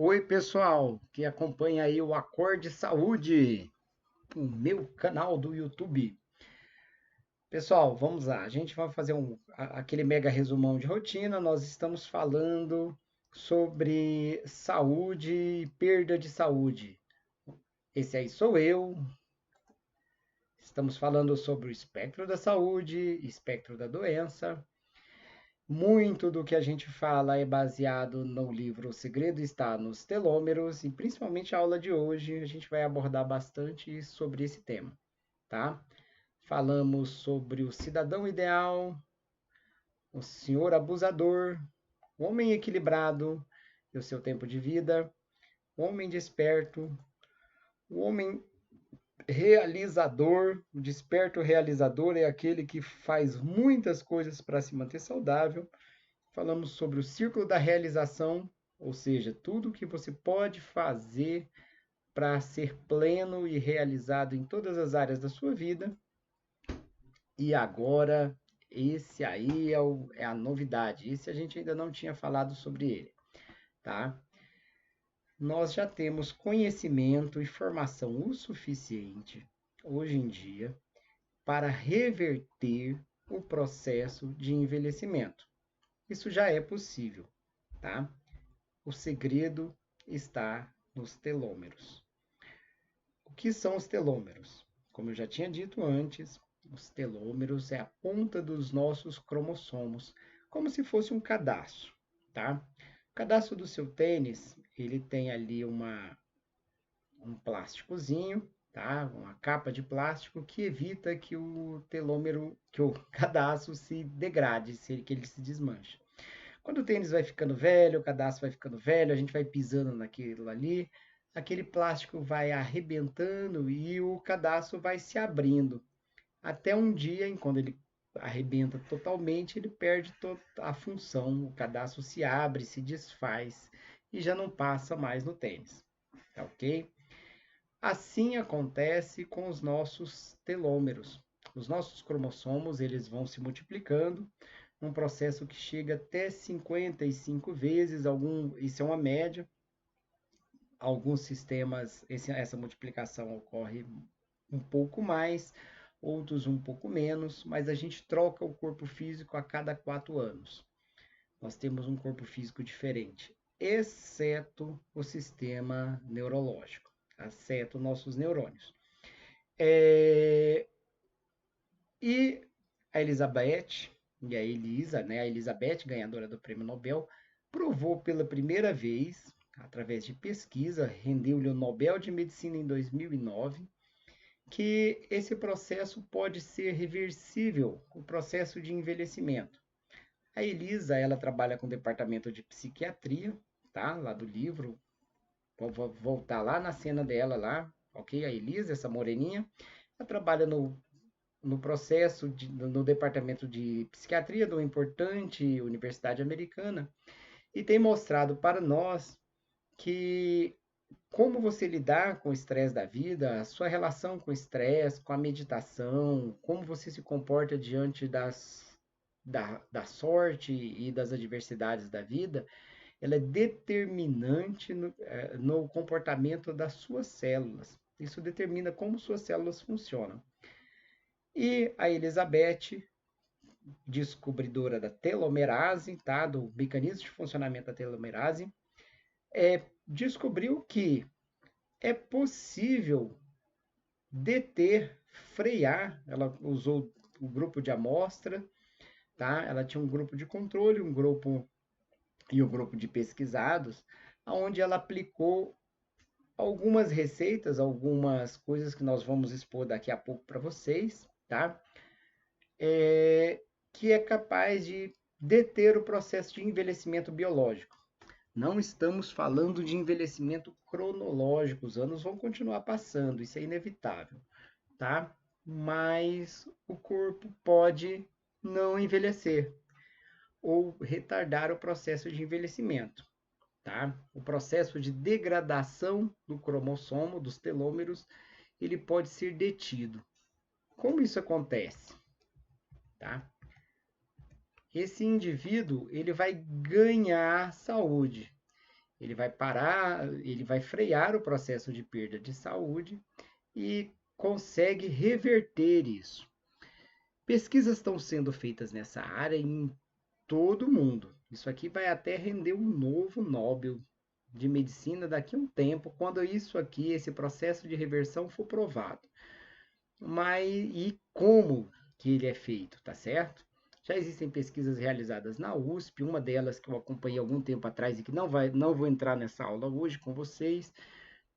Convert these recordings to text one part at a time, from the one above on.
Oi, pessoal, que acompanha aí o Acorde Saúde, o meu canal do YouTube. Pessoal, vamos lá. A gente vai fazer aquele mega resumão de rotina. Nós estamos falando sobre saúde e perda de saúde. Esse aí sou eu. Estamos falando sobre o espectro da saúde, espectro da doença. Muito do que a gente fala é baseado no livro O Segredo Está nos Telômeros, e principalmente a aula de hoje a gente vai abordar bastante sobre esse tema, tá? Falamos sobre o cidadão ideal, o senhor abusador, o homem equilibrado e o seu tempo de vida, o homem desperto, o homem realizador. O desperto realizador é aquele que faz muitas coisas para se manter saudável. Falamos sobre o círculo da realização, ou seja, tudo que você pode fazer para ser pleno e realizado em todas as áreas da sua vida. E agora, esse aí é a novidade. Esse a gente ainda não tinha falado sobre ele, tá? Nós já temos conhecimento e formação o suficiente, hoje em dia, para reverter o processo de envelhecimento. Isso já é possível, tá? O segredo está nos telômeros. O que são os telômeros? Como eu já tinha dito antes, os telômeros é a ponta dos nossos cromossomos, como se fosse um cadastro, tá? O cadastro do seu tênis, ele tem ali um plásticozinho, tá? Uma capa de plástico que evita que o telômero, que o cadastro se degrade, que ele se desmanche. Quando o tênis vai ficando velho, o cadastro vai ficando velho, a gente vai pisando naquilo ali, aquele plástico vai arrebentando e o cadastro vai se abrindo. Até um dia, em quando ele arrebenta totalmente, ele perde a função, o cadastro se abre, se desfaz e já não passa mais no tênis, tá ok? Assim acontece com os nossos telômeros. Os nossos cromossomos, eles vão se multiplicando, um processo que chega até 55 vezes, isso é uma média. Alguns sistemas, essa multiplicação ocorre um pouco mais, outros um pouco menos, mas a gente troca o corpo físico a cada 4 anos. Nós temos um corpo físico diferente, exceto o sistema neurológico, exceto nossos neurônios. É, E a Elizabeth, e a Elisa, né, a Elizabeth, ganhadora do Prêmio Nobel, provou pela primeira vez, através de pesquisa, rendeu-lhe o Nobel de Medicina em 2009, que esse processo pode ser reversível, o processo de envelhecimento. A Elisa, ela trabalha com o departamento de psiquiatria, tá? Lá do livro, vou voltar lá na cena dela lá, ok? A Elisa, essa moreninha, ela trabalha no processo, no departamento de psiquiatria de uma importante universidade americana e tem mostrado para nós que como você lidar com o estresse da vida, a sua relação com o estresse, com a meditação, como você se comporta diante da sorte e das adversidades da vida, ela é determinante no comportamento das suas células. Isso determina como suas células funcionam. E a Elizabeth, descobridora da telomerase, tá? Do mecanismo de funcionamento da telomerase, descobriu que é possível deter, frear. Ela usou o grupo de amostra, tá? Ela tinha um grupo de controle, um grupo e um grupo de pesquisados, onde ela aplicou algumas receitas, algumas coisas que nós vamos expor daqui a pouco para vocês, tá? Que é capaz de deter o processo de envelhecimento biológico. Não estamos falando de envelhecimento cronológico, os anos vão continuar passando, isso é inevitável, tá? Mas o corpo pode não envelhecer ou retardar o processo de envelhecimento, tá? O processo de degradação do cromossomo, dos telômeros, ele pode ser detido. Como isso acontece, tá? Esse indivíduo ele vai ganhar saúde. ele vai parar, ele vai frear o processo de perda de saúde e consegue reverter isso. Pesquisas estão sendo feitas nessa área em todo o mundo. Isso aqui vai até render um novo Nobel de medicina daqui a um tempo, quando isso aqui, esse processo de reversão for provado. Mas e como que ele é feito, tá certo? Já existem pesquisas realizadas na USP, uma delas que eu acompanhei algum tempo atrás e que não vou entrar nessa aula hoje com vocês,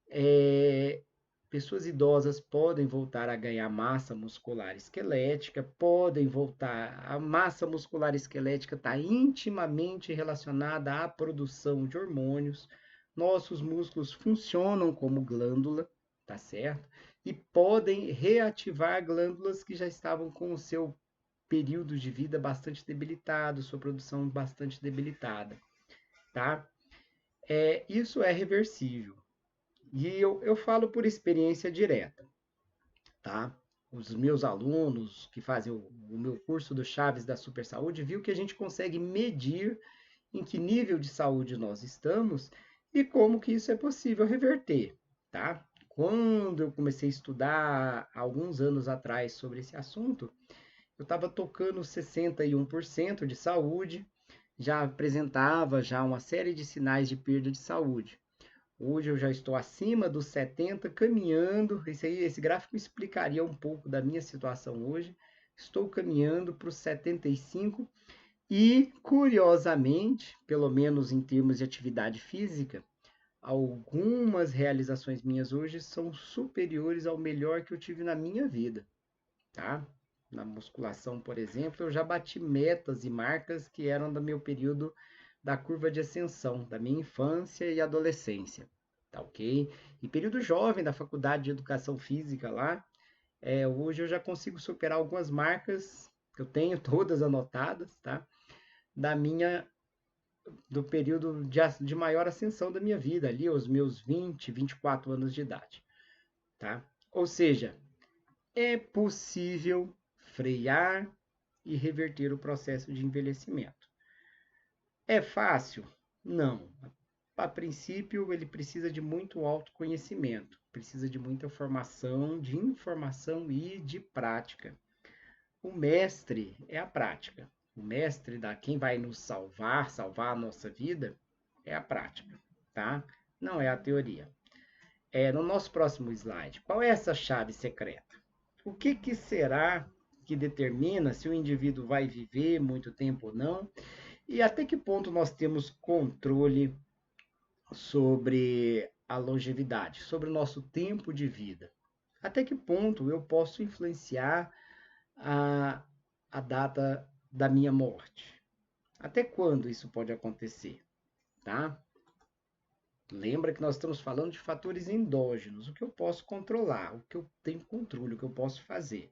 é, pessoas idosas podem voltar a ganhar massa muscular esquelética, podem voltar. A massa muscular esquelética está intimamente relacionada à produção de hormônios. Nossos músculos funcionam como glândula, tá certo? E podem reativar glândulas que já estavam com o seu período de vida bastante debilitado, sua produção bastante debilitada, tá? Isso é reversível. E eu falo por experiência direta, tá? Os meus alunos que fazem o meu curso do Chaves da Super Saúde viu que a gente consegue medir em que nível de saúde nós estamos e como que isso é possível reverter, tá? Quando eu comecei a estudar alguns anos atrás sobre esse assunto, eu estava tocando 61% de saúde, já apresentava já uma série de sinais de perda de saúde. Hoje eu já estou acima dos 70, caminhando. Esse gráfico explicaria um pouco da minha situação hoje. Estou caminhando para os 75 e, curiosamente, pelo menos em termos de atividade física, algumas realizações minhas hoje são superiores ao melhor que eu tive na minha vida, tá? Na musculação, por exemplo, eu já bati metas e marcas que eram do meu período da curva de ascensão, da minha infância e adolescência, tá ok? E período jovem da faculdade de educação física lá, hoje eu já consigo superar algumas marcas que eu tenho todas anotadas, tá? Da minha do período de maior ascensão da minha vida, ali aos meus 20, 24 anos de idade, tá? Ou seja, é possível frear e reverter o processo de envelhecimento. É fácil? Não. A princípio, ele precisa de muito autoconhecimento, precisa de muita formação, de informação e de prática. O mestre é a prática. O mestre da quem vai nos salvar a nossa vida, é a prática, tá? Não é a teoria. No nosso próximo slide, qual é essa chave secreta? O que será que determina se o indivíduo vai viver muito tempo ou não? E até que ponto nós temos controle sobre a longevidade, sobre o nosso tempo de vida? Até que ponto eu posso influenciar a, a data da minha morte? Até quando isso pode acontecer? Tá? Lembra que nós estamos falando de fatores endógenos, o que eu posso controlar, o que eu tenho controle, o que eu posso fazer.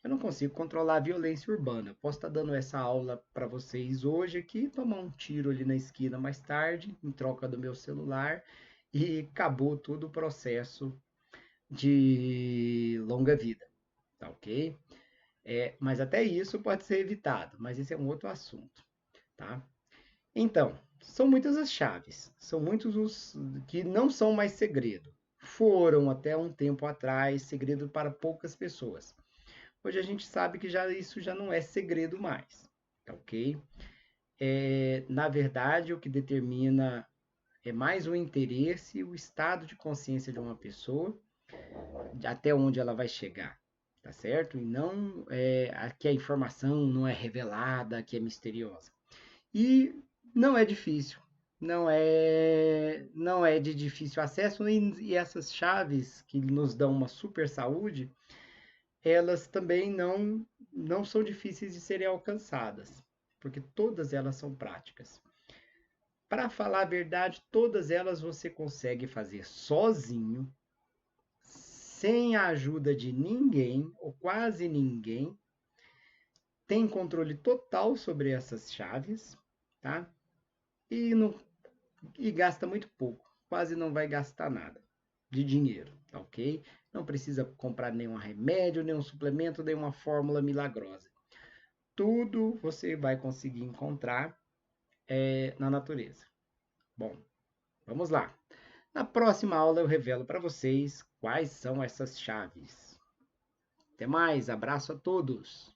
Eu não consigo controlar a violência urbana. Eu posso estar dando essa aula para vocês hoje aqui, tomar um tiro ali na esquina mais tarde, em troca do meu celular, e acabou todo o processo de longa vida, tá ok? Mas até isso pode ser evitado, mas esse é um outro assunto, tá? Então, são muitas as chaves, são muitos os que não são mais segredo. Foram até um tempo atrás segredo para poucas pessoas. Hoje a gente sabe que isso já não é segredo mais, tá ok? Na verdade, o que determina é mais o interesse, o estado de consciência de uma pessoa, até onde ela vai chegar, tá certo? E não que a informação não é revelada, que é misteriosa. E não é difícil, não é de difícil acesso e essas chaves que nos dão uma super saúde, elas também não são difíceis de serem alcançadas, porque todas elas são práticas. Para falar a verdade, todas elas você consegue fazer sozinho, sem a ajuda de ninguém, ou quase ninguém, tem controle total sobre essas chaves, tá? E, não, e gasta muito pouco, quase não vai gastar nada de dinheiro, tá ok? Não precisa comprar nenhum remédio, nenhum suplemento, nenhuma fórmula milagrosa. Tudo você vai conseguir encontrar na natureza. Bom, Vamos lá. Na próxima aula eu revelo para vocês quais são essas chaves. Até mais, abraço a todos!